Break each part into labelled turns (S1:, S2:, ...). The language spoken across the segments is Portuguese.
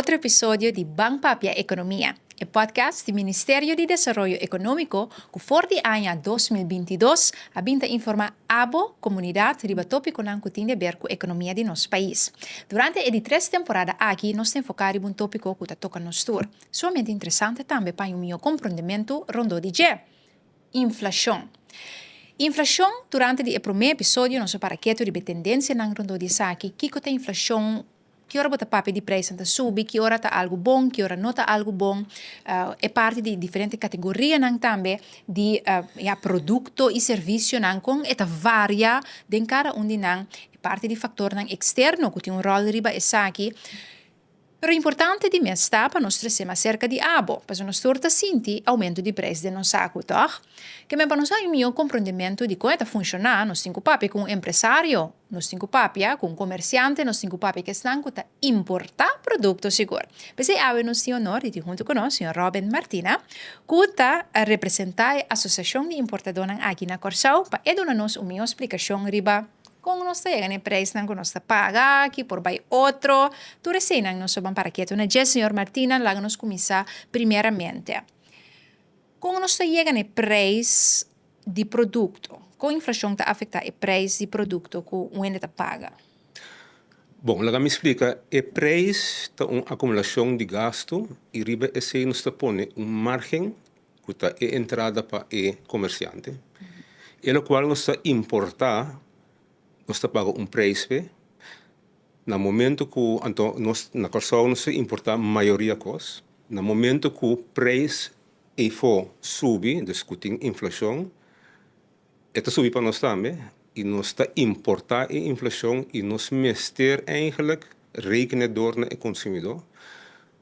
S1: outro episódio de Bang Papia Economia, o podcast do Ministério de Desenvolvimento Econômico que for de ano 2022 a binta informar abo comunidade riba tópico que tem a ver com a economia de nosso país. Durante a 3 temporada aqui, nós temos focado em um tópico que toca nos tour. Somente interessante também para o meu compreendimento rondo de inflação. Inflação, durante o primeiro episódio, nós para que tu ribe tendência na rondo de saque, que a inflação que hora bota papi de preço anda subi, que hora tá algo bom, que hora não tá algo bom. É parte de diferentes categorias também de produto e serviço com eta varia de cada um de é parte de fator externo que tem rol riba essa aqui. Pero importante di me sta para nós trazer acerca de abo, para nós torta sinti aumento de preço de nosso saco, tá? Que me para nós o meu compreendimento de como funciona, nós cinco papi com empresário, nós cinco papi com comerciante, nós cinco papi que estão que importar produtos seguro. Pensei ave nos honor de junto com nós, senhor Robin Martina, que está a representar a Associação de Importadores aqui na Corsau, para dar-nos uma explicação riba com nós chegando em preço que nós paga aqui por vai outro tu recém nós vamos para que tu na senhor Martina lá nos começar primeiramente com nós chegando em preço de produto com a inflação está afetando o preço de produto que o ente paga.
S2: Bom, lá me explica, o preço é uma acumulação de gasto e riba esse nos põe margem que está a entrada para o comerciante e no qual nós importar nós pagamos preço no momento que nós na Corsau nós importar maioria coisa no momento que o preço sube, discutir inflação, subi para nós também e nós importar a inflação e nós mestre eigenlijk rekenador na consumidor.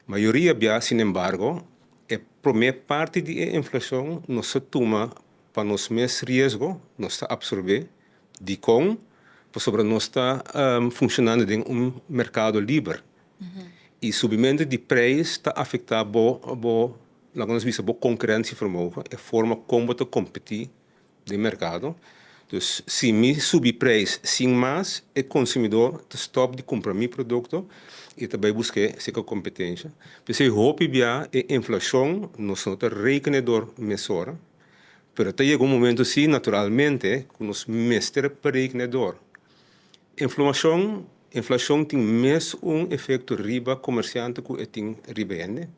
S2: Maioria bia, sin embargo, a primeira parte da inflação nós toma para nós mesmo risco, nós absorver de com sobre nós está funcionando em mercado livre. E subimento de preço está afetando a concorrência vermogen, a forma como te competir no mercado. Dus se me subir preço sem mais, o consumidor stop de comprar meu produto e também buscar essa competência. Porque eu hoop que a inflação nós não rekenador mesora, mas chega momento sim, naturalmente, que nós mestre para rekenador. Inflação tem mesmo efeito riba comerciante que tem riba ende,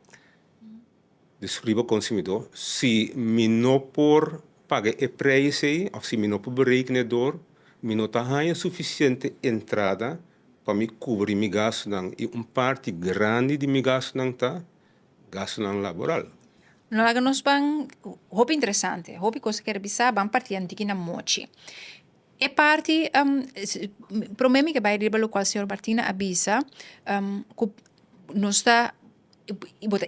S2: dus riba consumidor. Se me não por pagar o preço, ou se me não por berekenador, me não tem suficiente entrada para me cobrir meu gasto e parte grande de meu gasto gasto laboral.
S1: Nós nos van, hobby interessante, hobby coisa que era bisa, van partir antiki na mochi. É parte, problema que vai riba qual senhor Martina avisa, que nós está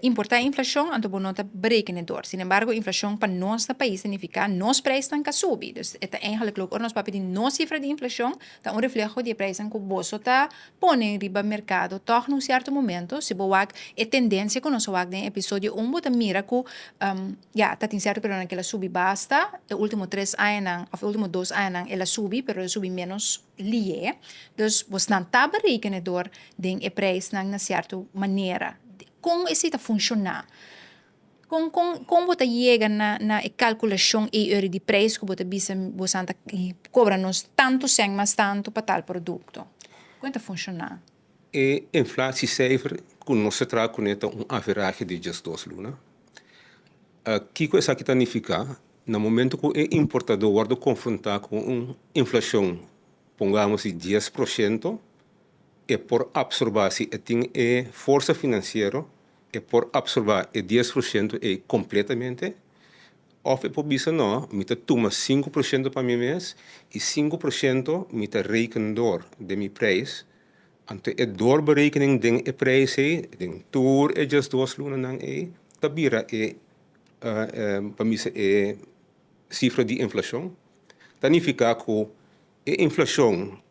S1: importar a inflação, então não está berekenador. Sin embargo, a inflação para nosso país significa nos preços estão subir. Dus é eigenlijk ook nós papi de nos cifra de inflação, está reflexo de preços que o bolso está põe riba mercado. Toch num certo momento, se boa é tendência que nós wag no episódio bota mira que tá tem certo pero naquela subi basta. O último 3 anos, of último 2 anos ela subi, pero ela subi menos lie. Dus você não está berekenador de preço na certa maneira. Como isso está funcionando? Como você chega na calculação e de preço que você cobra-nos tanto sem mais tanto para tal produto? Como está funcionando?
S2: E inflatiecijfer que nós trazemos average de just 2 luna. Que coisa que significa? No momento que o importador wordt confrontado com inflação, pongamos de 10%, e por absorber se tem força financeira e por absorber 10% completamente, ou é por isso não, me toma 5% para mim mês e 5% me rekenador de meu preço. Então, a doorberekening de preço, de tour é just 2 lunas, tabira para mim cifra de inflação. Significa que a inflação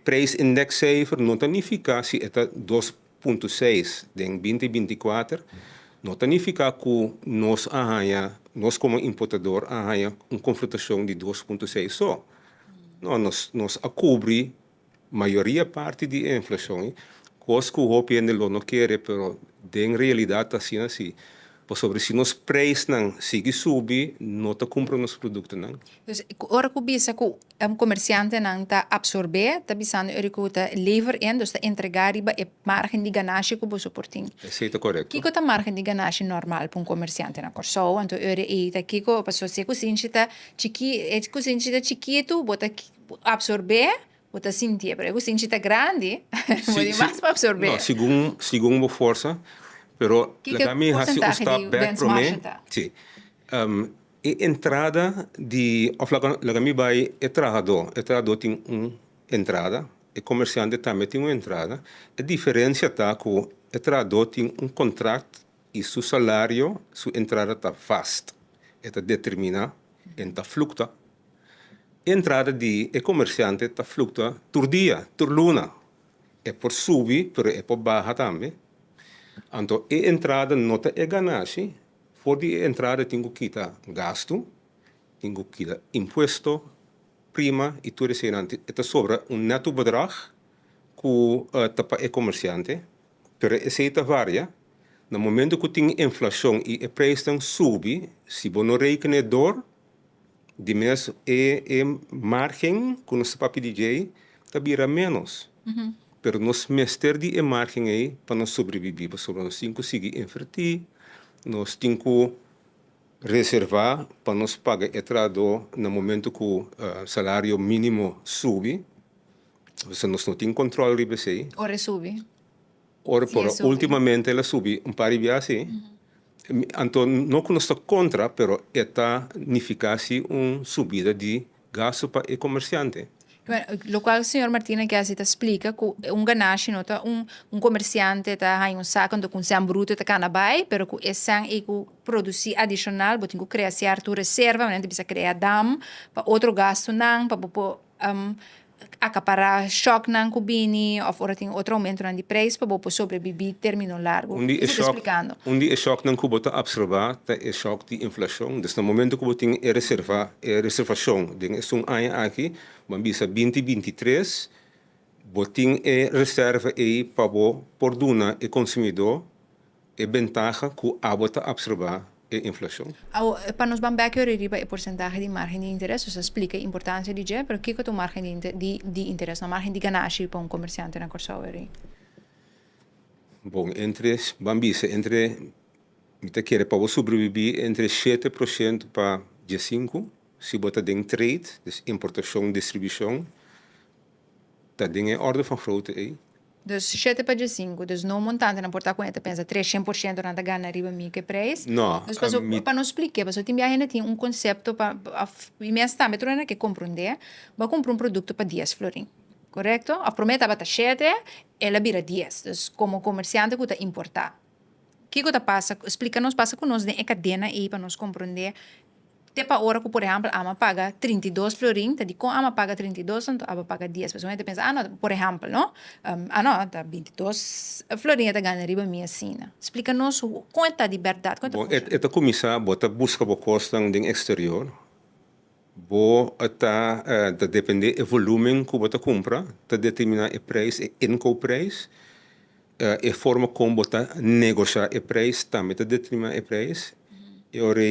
S2: prijsindexcijfer não significa se é 2,6 em 2024, não significa que nós como importador arranha uma confrontação de 2,6 só. Não, nós cobre maioria parte da inflação coisa que o hopi não quer, pero em realidade assim assim. Por sobre se nos preços não sigue subir, não tá comprando os produtos não.
S1: Dus ora que bisa que comerciante não tá absorver, tá bisando ora que tá lever in, dus tá entregar riba e margem de ganância que você suporting.
S2: Aceita correto.
S1: Kiko tá margem de ganância normal para comerciante na corso, então ora e tá kiko passou se cozinha tá chiquito, bota absorver, bota sentir, pero cozinha tá grande, pode mais para absorver.
S2: Não, segundo a força, pero
S1: Que
S2: la kami hasi
S1: porcentaje
S2: usta
S1: de
S2: back from
S1: benchmark
S2: me.
S1: está?
S2: Sim. E entrada de of la kami vai entrada tem entrada, e comerciante também tem uma entrada. A diferença tá que entrada tem contrato e seu salário, sua entrada tá fast. Eta determina, enta fluctua. Entrada de comerciante tá fluctua tur dia, tur luna. É por subir, pero é por baixar também. Então, a entrada nota é ganância. Voor die entrada tenho que quitar gasto, tenho que quitar imposto, prima e tudo isso. Então, sobra neto bedrag que tapa é comerciante, pero esse está varia. No momento que tem inflação e a preço sube, se você não rekenen door, de mês é margem que nos papi DJ tabira menos. Pero nos mester de margem aí para nós sobreviver, para nós cinco seguir invertir, nós temos reservar para nós pagar entrada no momento que o salário mínimo sube, você nós não tem controle de você.
S1: Ora sube.
S2: Ora por ultimamente ela sube par de vezes. Então não que nós está contra, pero está significasse subida de gasto para o comerciante.
S1: Lo qual o senhor Martina que te explica que ganância nota comerciante tá aí saco com sem bruto tá cana bai, pero que esse é que produzir adicional, botin que criar certa reserva, né, precisa criar dam para outro gasto não, para acaparar choque não cubini, ou fora tem outro aumento de preço para sobreviver termino largo.
S2: Explicando. É choque não que você absorver, é choque de inflação. Então, no momento que você tem reservação, tem um ano aqui, mas bisa 2023, você tem reserva aí para por duna e consumidor, é vantagem que a você absorver a inflação.
S1: Para nós vamos ver que a porcentagem de margem de interesse, isso explica a importância de mas o que é a margem de interesse, a margem de ganância para comerciante na Corso?
S2: Bom, me quer para sobreviver entre 7% para 15%, se você tem trade, dus importação e distribuição, dat ding é ordem van grootte aí.
S1: Dus 7 para 5, dus não montante na porta conta pensa 300% na ganha riba mi que preço.
S2: Não.
S1: Dus para não explicar, mas tem ainda tem conceito para e me está metro que compreender, vai comprar produto para 10 florin. Correto? A prometa bata 7, ela vira 10. Dus como comerciante que está importar. O que passa? Explica-nos passa com nós de cadena aí para nós compreender. Para hora que, por exemplo, ama paga 32 florin, tá de com ama paga 32, então ama paga 10. Pessoal pensa, não, por exemplo, não? Não, tá 22 florin, tá ganha riba minha assina. Explica-nos quanto de verdade, quanto
S2: funciona. Eta começar, bota busca o custo no exterior. Bo tá depende do volume que você compra, tá determinar o preço, o inkooppreço. A forma como você negociar o preço também tá determinar o preço. E ora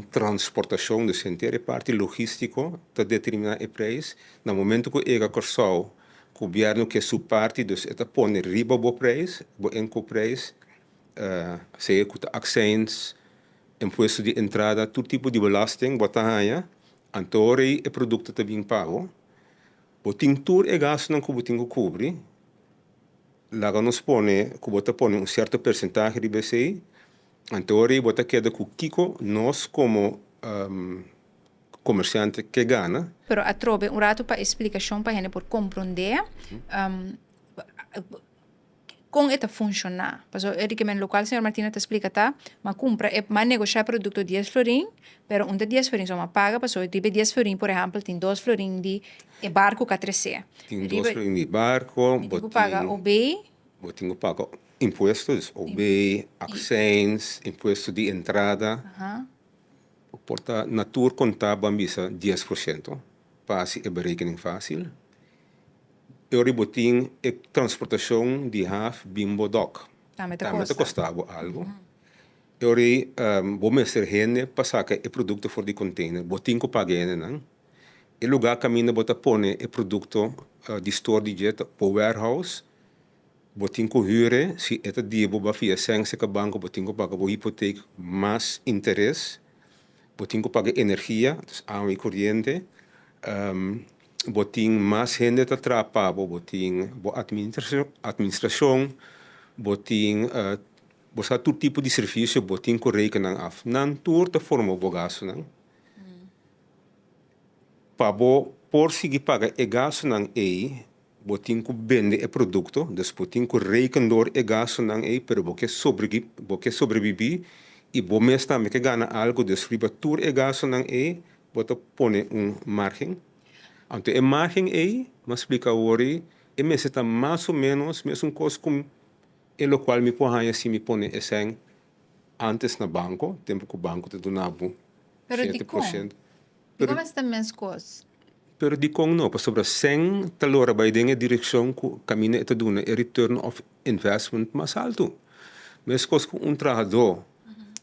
S2: transportação, dus inteira parte logístico, para determinar o preço. No momento que ele cortou, o governo que é sua parte, dus está põe riba o preço, o inkooppreço, seja com accents, imposto de entrada, todo tipo de belasting, bota aí, então o produto está bem pago. Botin tur e gasto não que botin que cobre, lá nos põe, que bota põe certo percentagem de BCI. Então, você queda com o Kiko, nós como comerciante que ganha.
S1: Pero a trobe rato para explicação para gente por compreender como é funcionar. Porque o local, senhor Martina te explica, tá? Mas compra, mas negociar produto 10 florin, pero onde 10 florin só paga, porque o 10 florin, por exemplo, tem 2 florin de barco que trece.
S2: Tem 2 florin de barco,
S1: você paga o B.
S2: Você paga impostos, OB, accents, imposto de entrada. Porta natur contábil bisa 10%. Passe é berekening fácil. eu botin a transportação de half bimbo doc.
S1: Também te
S2: Também te
S1: custa.
S2: custava algo. Eu vou mestre gente para sacar o produto for de container. Botin que pagar não. E lugar caminho bota pone o produto de store de jet para warehouse. Botin que huren, se é dia boba via sense que banco botin que paga bo hipoteca mais interesse. Botin que paga energia, água e corrente. Botin mais gente te atrapa, botin bo administração, botin bosa todo tipo de serviço, botin que rekening af. Nan tour te forma bo gasto não. Para bo por seguir paga e gasto não é, botin que vende o produto, dus botin que reken door e gasto não é, pero boke sobreviver e bo mes também que gana algo, dus riba tour e gasto não é, bota pone margem. Então, a margem é, mas explica agora, e me está mais ou menos, mesmo coisa como o qual me põe assim, me põe assim, antes na banco, tempo que o banco te donava
S1: Pero di
S2: 7%.
S1: Di como está menos coisa?
S2: Pero di kong no, pas sobre 100 talora bij dingen direction ku camine te doen, e return of investment mas alto. Mas coisa com trabajador,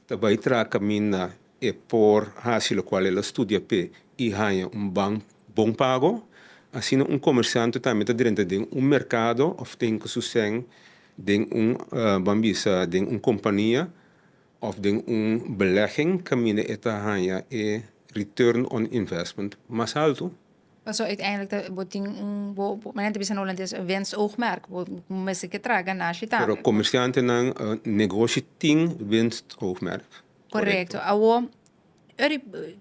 S2: também tra camina e por hasil o qual ela estudia pe e ganha banco bom pago, assim comerciante também está dentro de mercado of tem que suceder de bambisa de companhia of de belegging camine eta ganha e return on investment mas alto.
S1: So uiteindelijk boting maar net bisa Holland is een winstoogmerk. Mensen que traga na chita.
S2: Pero comerciante nang negócio tem winstoogmerk.
S1: Correcto. Awo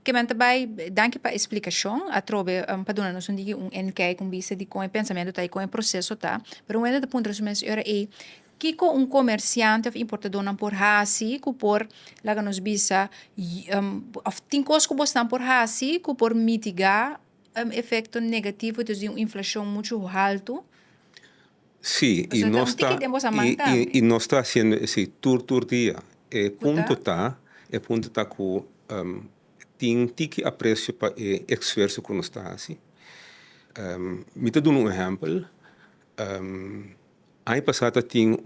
S1: que men também danke para explicação a trobe para dona nos digi enkijk bisa di com pensamento tá com processo tá. Pero um ainda ponto mas era Kiko comerciante of importador não por hasi, ku por laga nos bisa of tinkos ku bostan por hasi, ku por mitigar efecto negativo de uma inflação muito alto.
S2: Sim, e nós está fazendo esse tour dia. E ponto tá que tem que apreço para o esforço que nós está assim. Me te dou exemplo. Ano passado tinha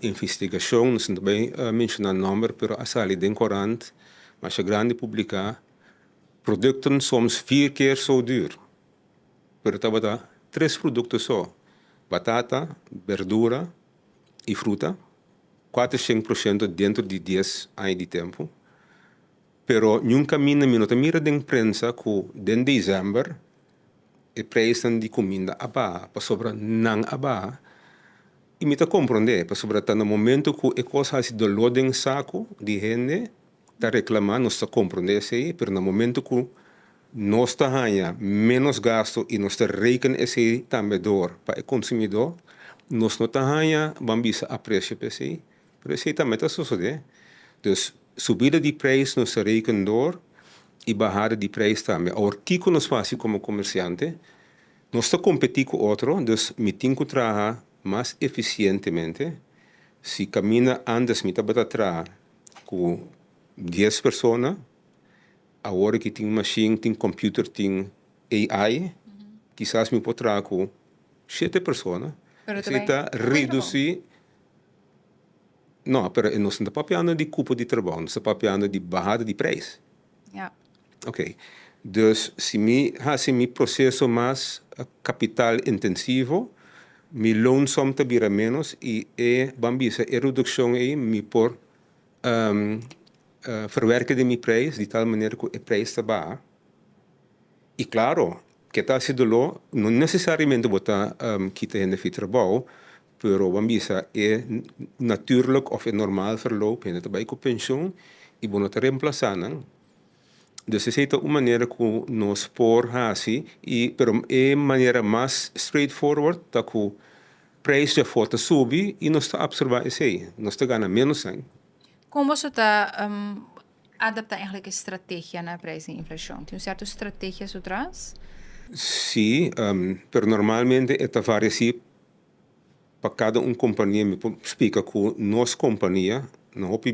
S2: investigação, não sei bem mencionar o número, mas a sala de corante, mas a grande publicar, producten soms 4 keer zo duur. Pero estava 3 produtos só. Batata, verdura e fruta. 4% dentro de 10 anos de tempo. Pero nunca mira de imprensa que em dezembro o preço de comida abaixa, para sobra não abaixa. E me compreender, para sobra no momento que a coisa se dolor em saco de gente, está reclamando, nós está compreendendo isso, mas no momento que nós está ganhando menos gasto e nós está rekenando esse também dor para o consumidor, nós não está ganhando, vamos a preço para isso, mas isso também está sucedendo. Então, subida de preço nós está rekenando dor e baixada de preço também. Agora, o que nós fazemos como comerciante? Nós está competindo com outro, então, me tem que trabalhar mais eficientemente. Se camina antes, me está atrás com 10 pessoas, agora que tem machine, tem computer, tem AI, quizás me pode trazer com 7 pessoas. Você está reduzir. Não, mas nós não estamos falando de cupo de trabalho, nós estamos falando de bajada de preço.
S1: Ja.
S2: Ok. Dus, se me fazer meu processo mais capital intensivo, meu loonsom te vira menos e bambisa a redução aí me por verwerken de mijn prijs, de tal manier que o prijs está baixo. E claro, que está sendo lo, não necessariamente botar kita in de trabalho, pero bambisa é natuurlijk of é normaal verloop, en het bij com pensioen, e bono te reemplazar, não? Dus essa é uma maneira que nós por assim, e pero é maneira mais straightforward, tá que o preço de foto sobe e nós está observar isso aí, nós está ganhando menos, hein?
S1: Como você está adaptar eigenlijk a estratégia na prijs en inflação? Tem certa estratégia atrás?
S2: Sim, pero normalmente esta varia assim para cada companhia, me explica que nossa companhia não pode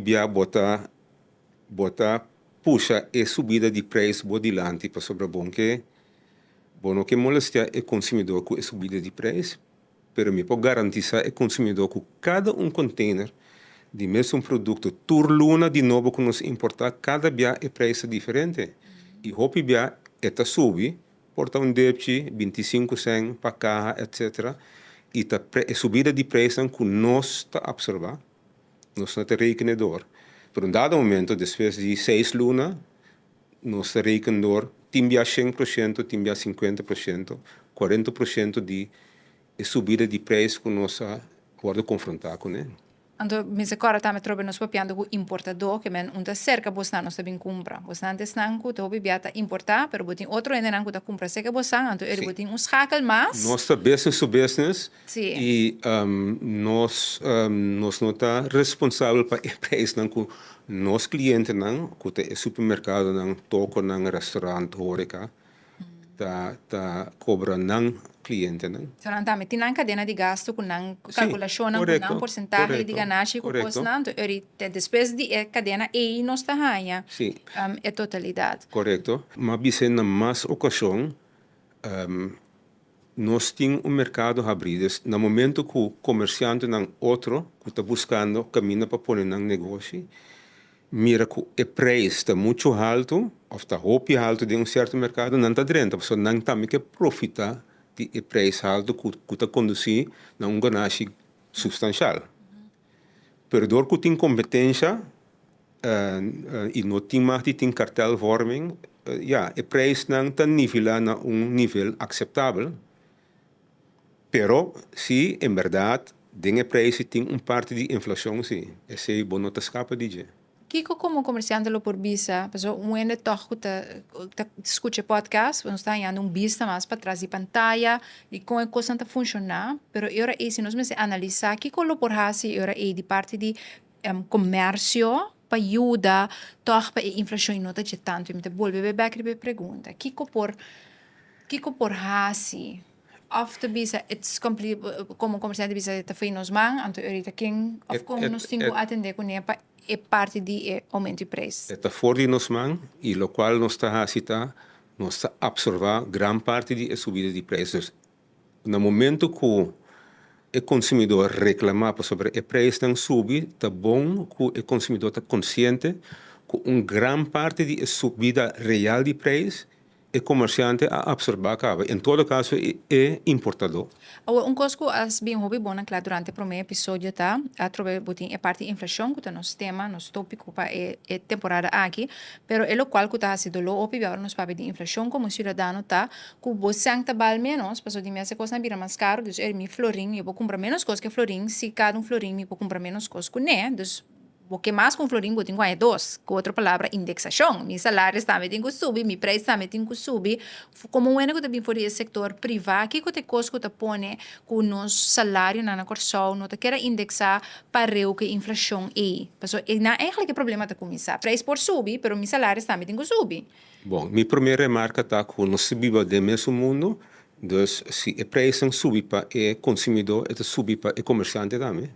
S2: botar puxa e subida de preço por delante para sobre bom que Bom, o que molesta é o consumidor com a subida de preço, mas me pode garantizar o consumidor que cada container de mesmo produto turluna de novo que nos importar, cada dia é preço diferente. E hopi dia está subi, porta débito 25 cent para carro, etc. E a subida de preço que nós está observar, nós não está rekenedor. Por dado momento, depois de 6 luna, nós está rekenedor, timbia 100%, timbia 50%, 40% de subida de preço que nós agora confrontar com ele.
S1: Então, me agora também trobe nos papiando com importador, que men unta cerca bostan nos também compra. Bostan desnan ku to bibiata importar, pero botin outro ainda não ku compra seca bostan, então ele botin schakel mas.
S2: Nós está business to business e nós não está responsável para o preço não que nós clientes não, que é supermercado não, toco não, restaurante, horeca, tá cobra não cliente não.
S1: So nan também tem cadena de gasto com nan calculação com nan porcentagem de ganagem com custo nan, então ele depois de cadena e nós tá ganha.
S2: Sim.
S1: É totalidade.
S2: Correto. Mas bisa na mais ocasião nós temos mercado abrido. No momento que o comerciante não outro que está buscando caminho para pôr um negócio, mira que o preço está muito alto, ou está muito alto de certo mercado, não está dentro, porque não também que profita de preço alto que está conduzir a ganagem substancial. Perdor que tem competência e não tem mais tem cartelvorming, o preço não está nivelado a nível aceitável. Pero, se em verdade, o preço tem parte de inflação, sim. Esse é bom não escapa de
S1: Kiko como comerciante lo por visa, pero um ende toch que escuta podcast, nós está indo vista mais para trás de pantalla e com a coisa não funcionar, pero eu era se nós me analisar Kiko lo por hasi eu era de parte de comércio para ajuda toch para a inflação não tá de tanto, me te volve back de pergunta. Kiko por hasi of the visa it's complete como comerciante visa está foi nos man, então eu era quem of como nós temos atender com ele é parte de aumento de preço.
S2: Está fora de nós mãos e o qual nós está a absorver grande parte da subida de preços. No momento que o consumidor reclama sobre o preço que subir, está bom que o consumidor está consciente que uma grande parte da subida real de preço o comerciante a absorver acaba. Em todo caso, é importador.
S1: Coisa que as bem hobby bom claro durante o primeiro episódio tá a trover botin é parte de inflação que tá nosso tema, nosso tópico para é temporada aqui, pero é o qual que tá sido lo opi agora nos papo de inflação como cidadão tá que você tá bal menos, passou de minha coisa vira mais caro, dus mi florim, eu vou comprar menos coisa que florim, se cada florim me vou comprar menos coisa que né, dus o que mais com florim botin é dois, com outra palavra indexação, mi salário também tem que subir, mi preço também tem que subir, como um ano que também for esse setor privado, que te coisa que te põe com o nosso salário na corção, não te quer indexar para o que a inflação é, pessoal, na eigenlijk o problema tá começar, preço por subir, pero mi salário também tem que subir.
S2: Bom, minha primeira remarca tá que nós subimos do mesmo mundo, dus se o preço subir para o consumidor, é subir para o comerciante também.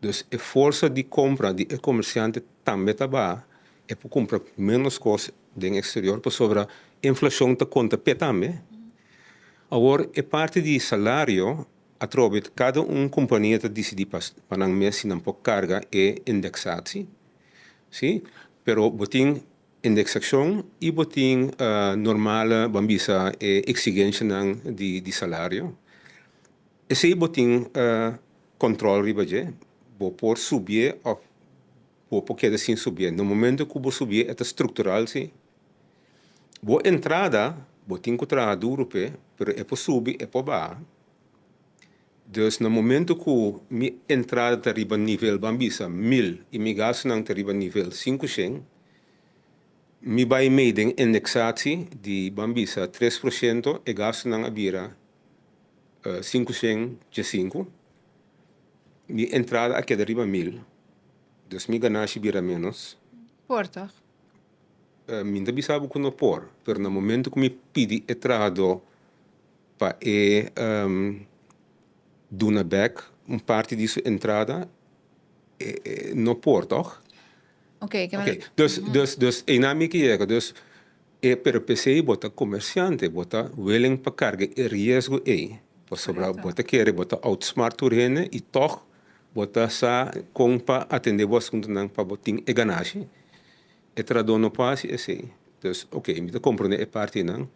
S2: Dus a força de compra do comerciante também está baixa. É para comprar menos coisas do exterior, para sobre a inflação está conta pé também. Agora, a parte de salário, a trobe, cada companhia está decidindo para não mês se não pode carga é indexação. Sim? Pero botin indexação e botin normal, bambisa, exigência de salário. Esse botin controle ribaje. Por subir ou por queda sem subir. No momento que você subir, é estrutural, sim. Boa entrada, tem que trabalhar duro, mas é para subir, é para baixo. Então, no momento que minha entrada está arriba nível bambisa 1000 e minha gasto não está arriba nível 500, me vai medir indexação de bambisa 3% e gasto não abira 505. Minha entrada aqui arriba 1000. Então, minha ganagem vira menos.
S1: Porta.
S2: Minha bisabo que não por. Mas no momento que me pedi entrada para duna back, parte disso entrada, não por, toch?
S1: Ok.
S2: Dus, en na me kijken. Dus, E per PC bota comerciante, bota willing para carga e riesgo para sobrar bota querer bota outsmart turene e toch bota sa com para atender o assunto não para botin e ganagem. E tradono pasi e sei. Dus me te compreende e parte não.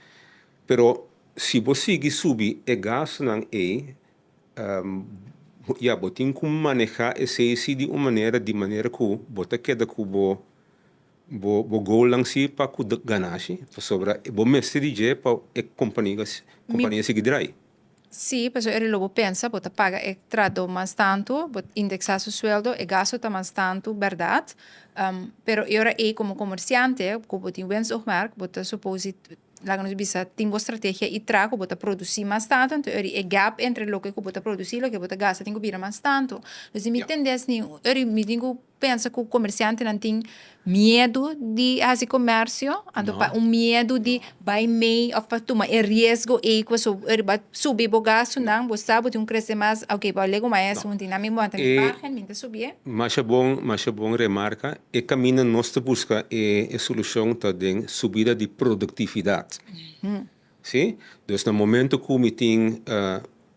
S2: Pero se você seguir subir e gasto não botin como manejar esse de uma maneira que bota queda que bo goal lang si pa ku ganagem, sobra bo mestre DJ pa e companhia seguir drai.
S1: Sí, pues ele logo pensa, bota paga trado mais tanto, bota indexar su sueldo e gasto tá mais tanto, verdade? Pero agora como comerciante, como tem winstoogmerk, bota supposi lá nos bisa tingo estratégia e trago bota produzir mais tanto, então é gap entre lo que bota produzir, lo que bota gasta, tingo bira mais tanto. Então me tendência ni, me tingo pensa que o comerciante não tem medo de fazer comércio, então medo de vai meio ou para tomar risco e que subir o gasto não, você sabe tem crescer mais, ok, vai legal mais um dinâmico, então margem, minta subir.
S2: Mas é bom remarca, e caminho nós te busca a solução tá de subida de produtividade. Sim? Então no momento que me tem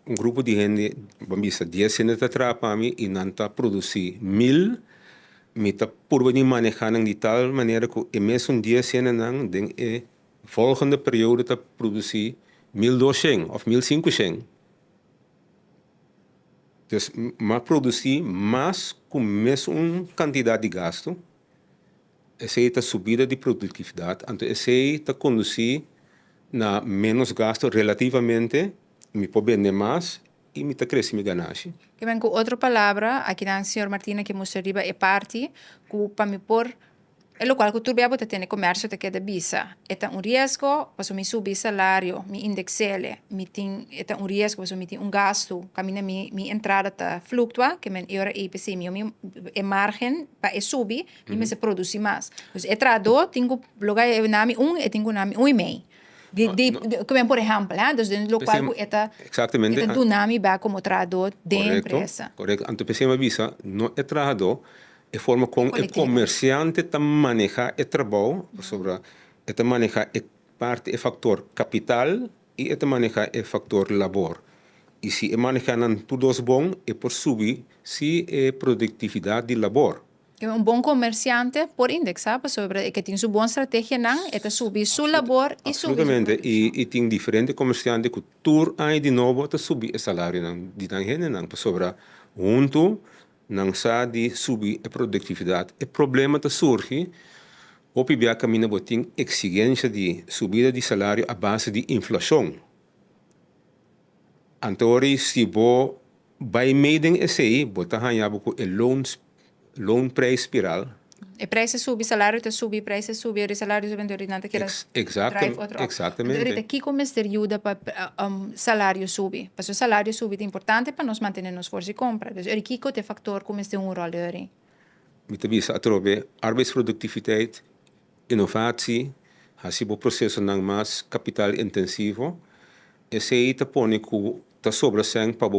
S2: grupo de gente, vamos dizer, 10 cenas atrás para mim e não tá produzir 1000 me tá por venir manejando de tal maneira que em mesmo dia cena não den e volgende periode tá produzir 1200 ou 1500. Dus mas produzir mais com mesmo quantidade de gasto, essa é a subida de produtividade, então essa é a conduzir na menos gasto relativamente, me pode vender mais e me tá crescer minha ganagem.
S1: Que vem com outra palavra, aqui na senhora Martina que mostra riba é parte, que para me pôr, é o qual que tu bebo tem comércio te queda bisa. É risco, posso me subir salário, me indexele, me tem é risco, posso me tem gasto, caminha me entrada tá fluctua, que men hora IPC me é margem para subir e me se produzir mais. Então, trado, tenho lugar nami e tenho nami e meio. Como por exemplo, então no local que
S2: exatamente
S1: dinâmico vai como trado de empresa.
S2: Correto. Então pensei visa não é trado é forma como o comerciante tá maneja o trabalho sobre é maneja parte é fator capital e é maneja é fator labor. E se é manejando tudo bom é por subir se é produtividade de labor.
S1: Bom comerciante por indexar sobre que tem sua boa estratégia não é subir sua labor e subir.
S2: Absolutamente. E tem diferentes comerciantes que tur aí de novo tá subir o salário não de tão gente não sobre junto não sabe subir a produtividade. O problema tá surge o PBA caminha botin exigência de subida de salário à base de inflação. Então, se você vai medir esse aí, você ganha com o loan price spiral.
S1: E preço sobe, salário te sobe, preço sobe, o salário sobe, então não te quer
S2: exatamente.
S1: Então, aqui como se ajuda para salário subir. Porque o salário subir é importante para nós manter nos força de compra. Então, aqui que é fator como se rol ali.
S2: Me te bisa a trobe arbeidsproduktiviteit, inovatie, hasi bo processo nang mais capital intensivo, esse aí te põe que tá sobra sem para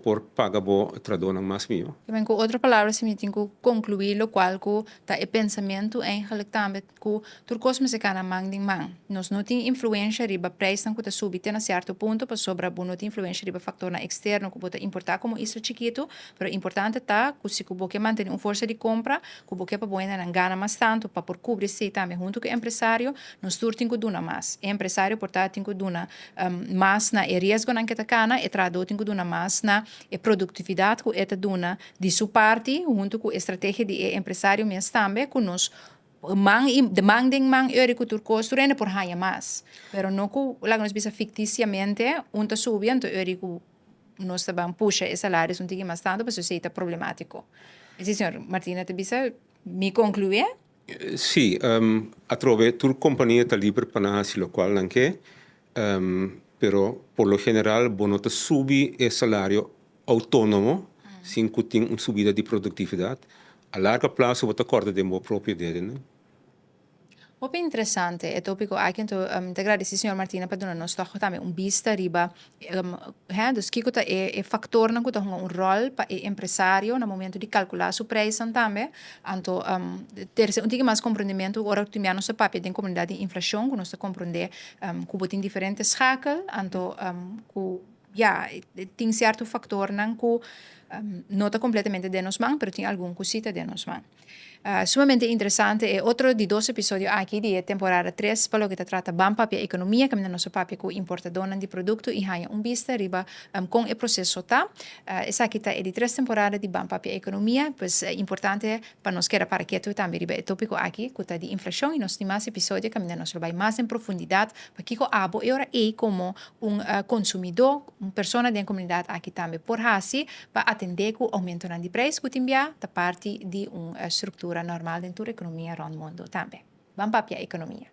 S2: por paga bo trador nang mais mio.
S1: Também com outra palavra se me tem que concluir o qual que tá é pensamento eigenlijk também que turcos me se cana mang ding mang. Nós não tem influência riba preço não que tá subir até certo ponto para sobra bom não tem influência riba fator na externo que bota importar como isso chiquito, pero importante tá que se que boque manter força de compra, que boque para boa não gana mais tanto para por cobrir se também junto com o empresário, nós tur tem que duna mais. Empresário portar tem que duna mais na risco na que tá cana e traduz tem que duna mais na produtividade que é duna de sua parte junto com a estratégia de empresário mesmo também que nós demanding mang agricultura construindo por haya mais pero não que lá nós bisa ficticiamente unta subindo agricultura nós também puxa esse salário um tigre mais tanto para isso é problemático. E senhor Martina te bisa me concluir?
S2: Sim, a trove tur companhia está livre para fazer local não que pero por lo general bono te subi o salário autônomo sem que tenha uma subida de produtividade. A largo prazo você acorda de uma própria dele, né?
S1: Muito interessante é tópico aqui então te agradeço senhor Martina para dar nos toque também vista riba dus que é fator na que um rol para o empresário no momento de calcular o preço também então ter um pouco mais compreendimento agora que nós nossa papel tem comunidade de inflação que nós compreender que tem diferentes escalas então tem certo fator não que nota completamente de nos mãos, pero tem alguma cosita de nos mãos. Sumamente interessante é outro de 2 episódios aqui de temporada 3, para que trata bem papel economia, que é nosso papel com importador de produto e há vista riba com o processo tá. Essa aqui é de 3 temporadas de bem papel economia, pois é importante para nós querer para quieto também riba é tópico aqui, que está de inflação e nós temos episódio que nós vai mais em profundidade, para que o abo e ora como consumidor, uma pessoa da comunidade aqui também por assim, para atender com o aumento de preço que tem da parte de uma estrutura normal dentro da economia around o mundo também. Vamos para a economia.